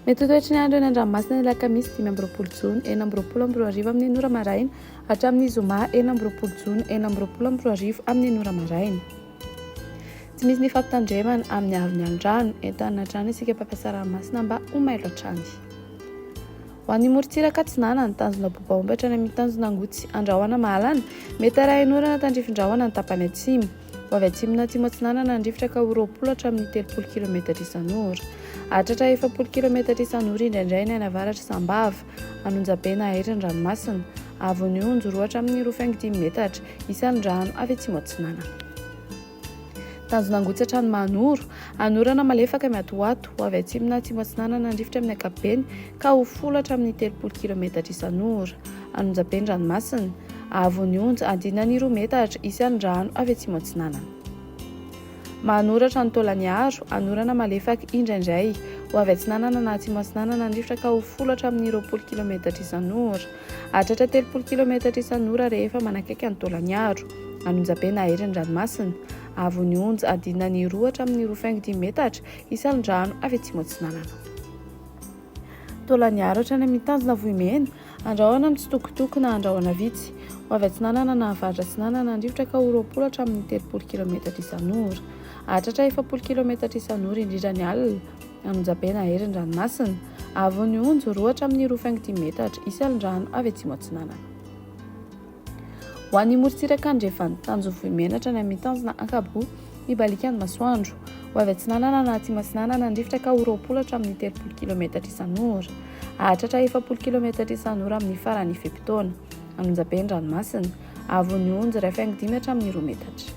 Mety toetry ny andro eny an-dranomasina ny alakamisy 5 Jona 4 amin'ny nora maraina hatramin'ny zoma 4 Jona 4 amin'ny nora maraina. Tsy misy ny fampitandremana amin'ny avy ny andrano entanina trano isika mpampiasa ranomasina mba ho mailo hatrany. Ho an'ny morontsiraka Atsinanana tanjona bobaomby hatrany amin'ny tanjona Angotsy andrahoana mahalana mety arahina tandrifin-drahona ny tapany atsimo. Ho avy atsimona Atsimo Atsinanana andrifotra ka ho 20 hatramin'ny 30 km isan'ora. Hatratra 40 km isan'ora indraindray ny any avaratra Sambava, Anonjabe na Ahiriny ranomasina, Avony Onjo 2 hatramin'ny 2.5 metatra isan'ny rano avy Atsimo Atsinanana. Tanjona Angotsy hatrany Manoro, anorana malefaka miatoato, ho avy atsimona Atsimo Atsinanana andrifotra amin'ny ankapobeny ka ho 10 hatramin'ny 30 km isan'ora. Anonjabe ny ranomasina, Avony Onjo andinany 2 metatra isan'ny rano avy Atsimo Atsinanana. Manoratra ny Taolagnaro, anorana malefaka indraindray, ho avy Atsinanana na Atsimo Atsinanana andrifotra ka ho 10 hatramin'ny 20 km isan'ora. Hatratra 30 km isan'ora rehefa manakaiky ny Taolagnaro. Anonjabe na Ahiriny ranomasina, Avony Onjo andinany 2 hatramin'ny 2.5 metatra isan'ny rano avy Atsimo Atsinanana. Taolagnaro hatrany amin'ny tanjona Vohimena, andrahoana amin'ny tsitokotoko na andrahoana vitsy, ho avy Atsinanana na avaratra Atsinanana andrifotra ka ho 20 hatramin'ny 30 km isan'ora. Hatratra 40 km isan'ora indrindra ny alina. Anonjabe na Ahiriny ranomasina, Avony Onjo 2 hatramin'ny 2.5 metatra isan'ny rano avy Atsimo Atsinanana. Ho an'ny morontsiraka andrefana tanjona Vohimena hatrany amin'ny tanjona Ankaboa mibalika ny masoandro, ho avy Atsinanana na Atsimo Atsinanana andrifotra ka ho 20 hatramin'ny 30 km isan'ora. Hatratra 40 km isan'ora amin'ny farany fe-potoana. Anonjabe ny ranomasina, Avony Onjo 2.5 hatramin'ny 2 metatra.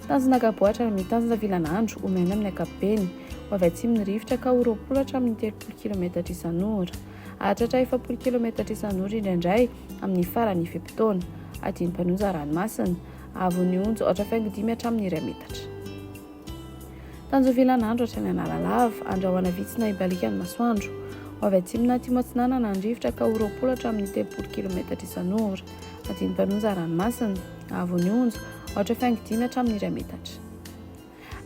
Tanjona Ankaboa hatrany amin'ny tanjona Vilanandro omena amin'ny ankapobeny, ho avy atsimo ny rivotra ka ho 20 hatramin'ny 30 km isan'ora. Hatratra 40 km isan'ora indraindray amin'ny farany fe-potoana. Adiny-Panonja ranomasina, Avony Onjo 2.5 hatramin'ny 2 metatra. Tanjona Vilanandro hatrany Analalava, andrahoana vitsy na ibalika ny masoandro, ho avy atsimona Atsimo Atsinanana andrifotra ka ho 20 hatramin'ny 30 km isan'ora. Adiny-Panonja ranomasina, Avony Onjo 2.5 hatramin'ny 2 metatra.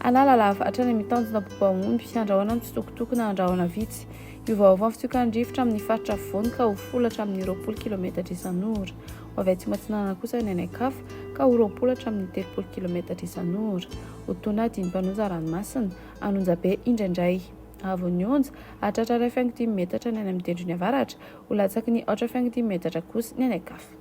Analalava hatrany amin'ny tanjona Bobaomby, andrahoana amin'ny tsitokotoko na andrahoana vitsy, iovaova fitsoka ny rivotra amin'ny faritra afovoany ka ho 10 hatramin'ny 20 km isan'ora. Ho avy Atsimo Atsinanana kosa ny anakafa ka ho 20 hatramin'ny 30 km isan'ora. Otona Adiny-Panonja ranomasina, Anonjabe indraindray. Avony Onjo hatratra 2.5 metatra ny any amin'ny tendrony avaratra, ho latsaky ny 2.5 metatra kosa ny anakafa.